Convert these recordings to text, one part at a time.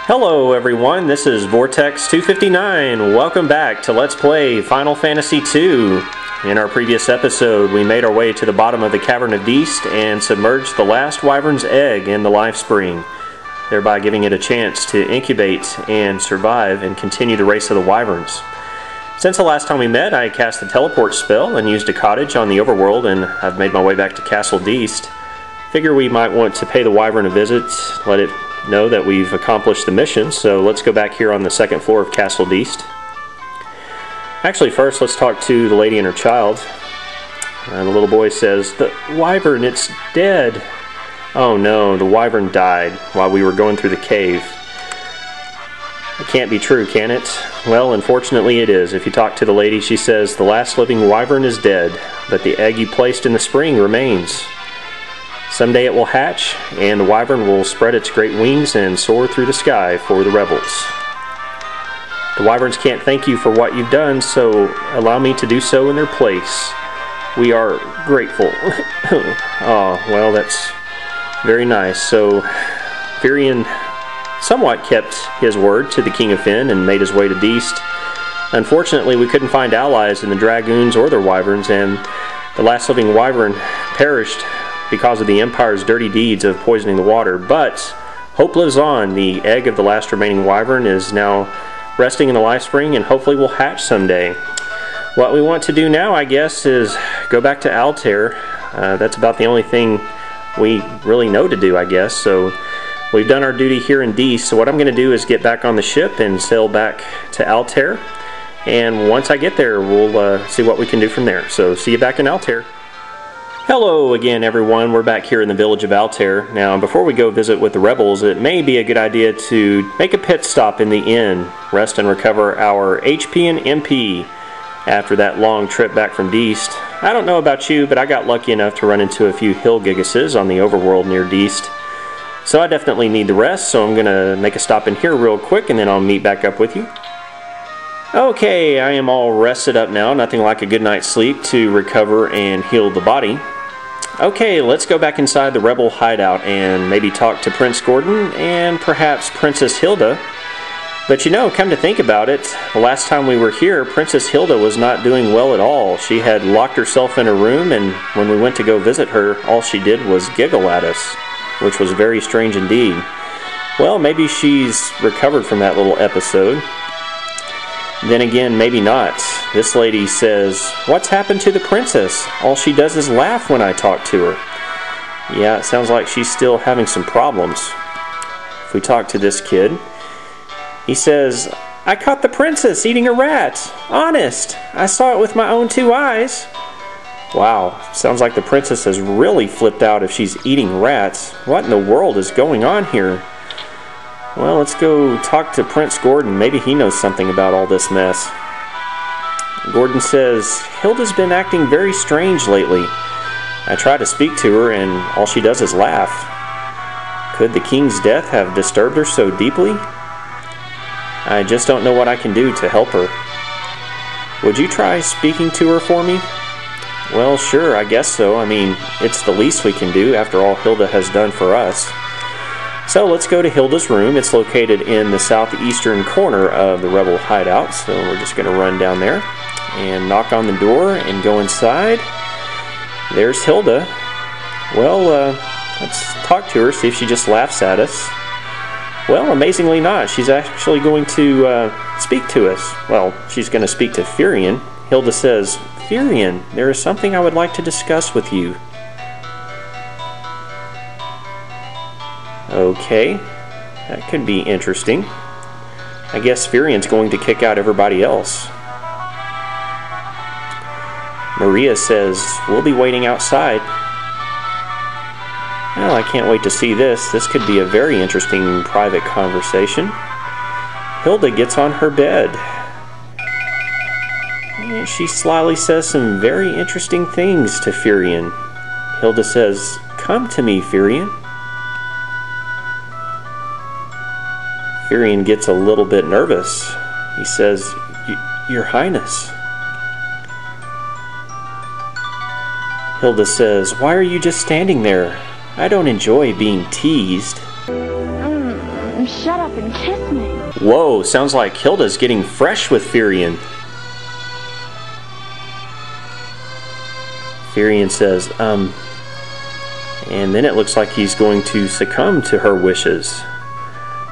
Hello everyone, this is Vortex259. Welcome back to Let's Play Final Fantasy II. In our previous episode, we made our way to the bottom of the Cavern of Deist and submerged the last wyvern's egg in the life spring, thereby giving it a chance to incubate and survive and continue the race of the wyverns. Since the last time we met, I cast the teleport spell and used a cottage on the overworld, and I've made my way back to Castle Deist. Figure we might want to pay the wyvern a visit, let it know that we've accomplished the mission, so let's go back here on the second floor of Castle Deist. Actually, first let's talk to the lady and her child. The little boy says, "The wyvern, it's dead." Oh no, the wyvern died while we were going through the cave. It can't be true, can it? Well, unfortunately it is. If you talk to the lady, she says, "The last living wyvern is dead, but the egg you placed in the spring remains. Someday it will hatch, and the wyvern will spread its great wings and soar through the sky for the rebels. The wyverns can't thank you for what you've done, so allow me to do so in their place. We are grateful." Oh, well, that's very nice. So, Firion somewhat kept his word to the King of Finn and made his way to Deist. Unfortunately, we couldn't find allies in the dragoons or their wyverns, and the last living wyvern perished because of the Empire's dirty deeds of poisoning the water. But hope lives on. The egg of the last remaining wyvern is now resting in the life spring and hopefully will hatch someday. What we want to do now, I guess, is go back to Altair. That's about the only thing we really know to do, I guess. So we've done our duty here in Deist, so what I'm going to do is get back on the ship and sail back to Altair. And once I get there, we'll see what we can do from there. So see you back in Altair. Hello again everyone, we're back here in the village of Altair. Now before we go visit with the rebels, it may be a good idea to make a pit stop in the inn, rest and recover our HP and MP after that long trip back from Deist. I don't know about you, but I got lucky enough to run into a few hill gigases on the overworld near Deist. So I definitely need the rest, so I'm going to make a stop in here real quick and then I'll meet back up with you. Okay, I am all rested up now, nothing like a good night's sleep to recover and heal the body. Okay, let's go back inside the rebel hideout and maybe talk to Prince Gordon and perhaps Princess Hilda. But you know, come to think about it, the last time we were here, Princess Hilda was not doing well at all. She had locked herself in her room, and when we went to go visit her, all she did was giggle at us, which was very strange indeed. Well, maybe she's recovered from that little episode. Then again, maybe not. This lady says, "What's happened to the princess? All she does is laugh when I talk to her." Yeah, it sounds like she's still having some problems. If we talk to this kid, he says, "I caught the princess eating a rat. Honest, I saw it with my own 2 eyes." Wow, sounds like the princess has really flipped out if she's eating rats. What in the world is going on here? Well, let's go talk to Prince Gordon. Maybe he knows something about all this mess. Gordon says, "Hilda's been acting very strange lately. I try to speak to her and all she does is laugh. Could the king's death have disturbed her so deeply? I just don't know what I can do to help her. Would you try speaking to her for me?" Well, sure, I guess so. I mean, it's the least we can do after all Hilda has done for us. So let's go to Hilda's room. It's located in the southeastern corner of the rebel hideout, so we're just going to run down there and knock on the door and go inside. There's Hilda. Well, let's talk to her, see if she just laughs at us. Well, amazingly not. She's actually going to speak to us. Well, she's going to speak to Firion. Hilda says, "Firion, there is something I would like to discuss with you." Okay, that could be interesting. I guess Firion's going to kick out everybody else. Maria says, "We'll be waiting outside." Well, I can't wait to see this. This could be a very interesting private conversation. Hilda gets on her bed. And she slyly says some very interesting things to Firion. Hilda says, "Come to me, Firion." Firion gets a little bit nervous. He says, "Your Highness." Hilda says, "Why are you just standing there? I don't enjoy being teased." shut up and kiss me. Whoa, sounds like Hilda's getting fresh with Firion. Firion says, and then it looks like he's going to succumb to her wishes.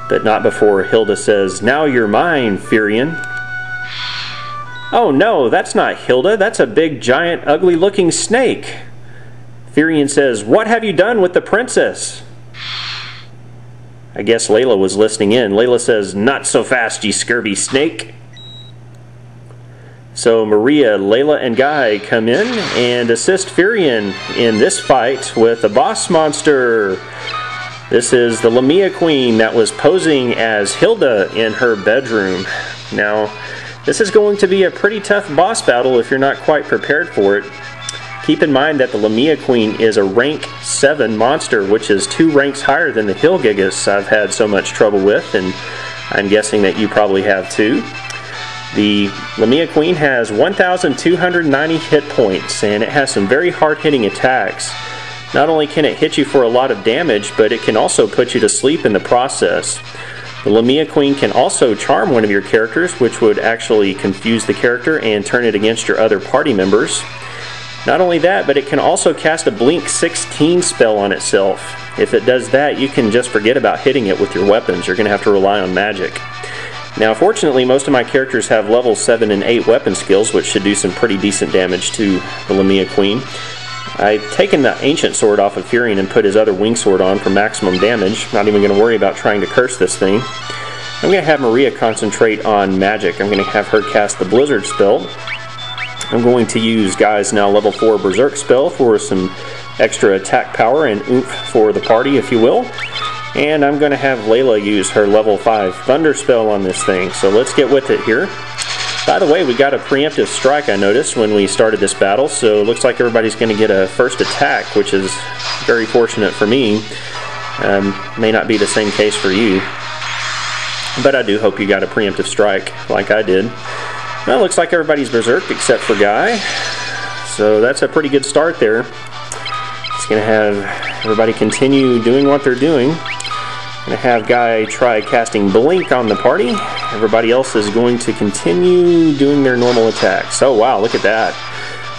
But not before Hilda says, now you're mine, Firion. Oh no, that's not Hilda, that's a big, giant, ugly-looking snake. Firion says, what have you done with the princess? I guess Layla was listening in. Layla says, not so fast, ye scurvy snake. So Maria, Layla, and Guy come in and assist Firion in this fight with the boss monster. This is the Lamia Queen that was posing as Hilda in her bedroom. Now, this is going to be a pretty tough boss battle if you're not quite prepared for it. Keep in mind that the Lamia Queen is a rank 7 monster, which is 2 ranks higher than the Hilgigas I've had so much trouble with, and I'm guessing that you probably have too. The Lamia Queen has 1,290 hit points, and it has some very hard-hitting attacks. Not only can it hit you for a lot of damage, but it can also put you to sleep in the process. The Lamia Queen can also charm one of your characters, which would actually confuse the character and turn it against your other party members. Not only that, but it can also cast a Blink 16 spell on itself. If it does that, you can just forget about hitting it with your weapons. You're going to have to rely on magic. Now, fortunately, most of my characters have level 7 and 8 weapon skills, which should do some pretty decent damage to the Lamia Queen. I've taken the Ancient Sword off of Firion and put his other Wing Sword on for maximum damage. Not even going to worry about trying to curse this thing. I'm going to have Maria concentrate on magic. I'm going to have her cast the Blizzard spell. I'm going to use Guy's now level 4 Berserk spell for some extra attack power and oomph for the party, if you will. And I'm going to have Layla use her level 5 Thunder spell on this thing. So let's get with it here. By the way, we got a preemptive strike, I noticed, when we started this battle. So it looks like everybody's going to get a first attack, which is very fortunate for me. May not be the same case for you. But I do hope you got a preemptive strike like I did. Well, it looks like everybody's berserked except for Guy. So that's a pretty good start there. Just going to have everybody continue doing what they're doing. Going to have Guy try casting Blink on the party. Everybody else is going to continue doing their normal attacks. Oh wow, look at that.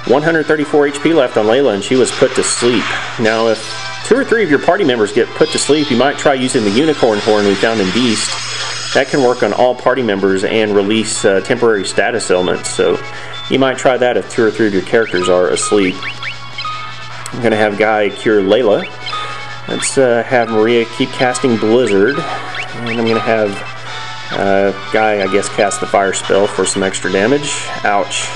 134 HP left on Layla, and she was put to sleep. Now, if 2 or 3 of your party members get put to sleep, you might try using the Unicorn Horn we found in Beast. That can work on all party members and release temporary status elements, so you might try that if 2 or 3 of your characters are asleep. I'm going to have Guy cure Layla. Let's have Maria keep casting Blizzard, and I'm going to have Guy, I guess, cast the Fire spell for some extra damage. Ouch.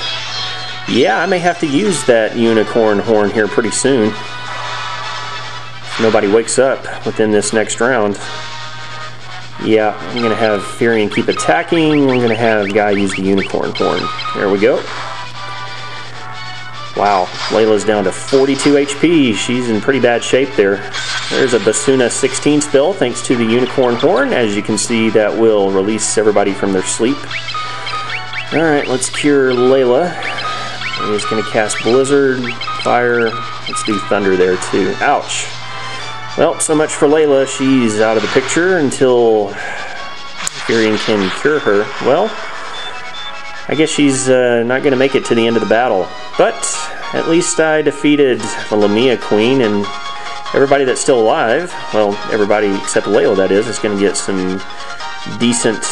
Yeah, I may have to use that Unicorn Horn here pretty soon. If nobody wakes up within this next round. Yeah, I'm going to have Firion keep attacking. I'm going to have Guy use the Unicorn Horn. There we go. Wow, Layla's down to 42 HP. She's in pretty bad shape there. There's a Basuna 16 spell thanks to the Unicorn Horn. As you can see, that will release everybody from their sleep. Alright, let's cure Layla. He's going to cast Blizzard, Fire. Let's do Thunder there too. Ouch. Well, so much for Layla. She's out of the picture until Firion can cure her. Well, I guess she's not going to make it to the end of the battle. But at least I defeated the Lamia Queen, and everybody that's still alive, well, everybody except Layla, that is going to get some decent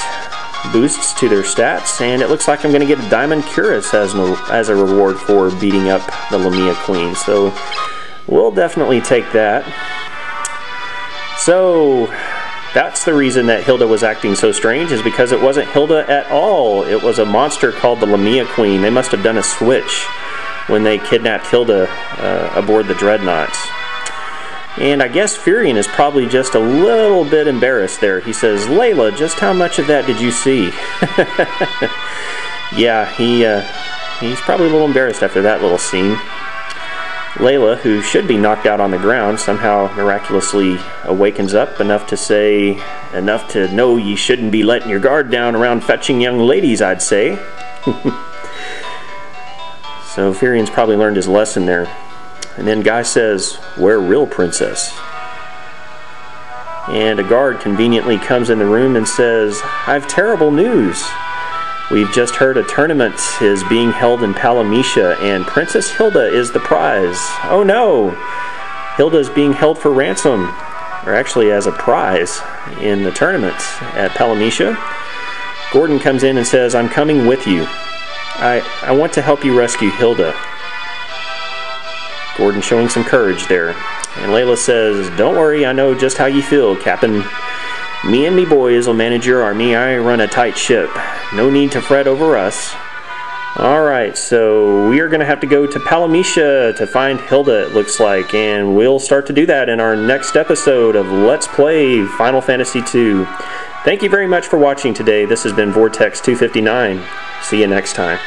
boosts to their stats. And it looks like I'm going to get a Diamond Cuirass as a reward for beating up the Lamia Queen. So we'll definitely take that. So that's the reason that Hilda was acting so strange, is because it wasn't Hilda at all. It was a monster called the Lamia Queen. They must have done a switch when they kidnapped Hilda aboard the Dreadnoughts. And I guess Firion is probably just a little bit embarrassed there. He says, Layla, just how much of that did you see? Yeah, he's probably a little embarrassed after that little scene. Layla, who should be knocked out on the ground, somehow miraculously awakens up enough to know ye shouldn't be letting your guard down around fetching young ladies, I'd say. So Firion's probably learned his lesson there. And then Guy says, where real princess? and a guard conveniently comes in the room and says, "I've terrible news. We've just heard a tournament is being held in Palamecia, and Princess Hilda is the prize." Oh no! Hilda is being held for ransom, or actually as a prize, in the tournament at Palamecia. Gordon comes in and says, "I'm coming with you. I want to help you rescue Hilda." Gordon showing some courage there. And Layla says, "Don't worry, I know just how you feel, Captain. Me and me boys will manage your army. I run a tight ship. No need to fret over us." Alright, so we are going to have to go to Palamecia to find Hilda, it looks like. And we'll start to do that in our next episode of Let's Play Final Fantasy II. Thank you very much for watching today. This has been Vortex 259. See you next time.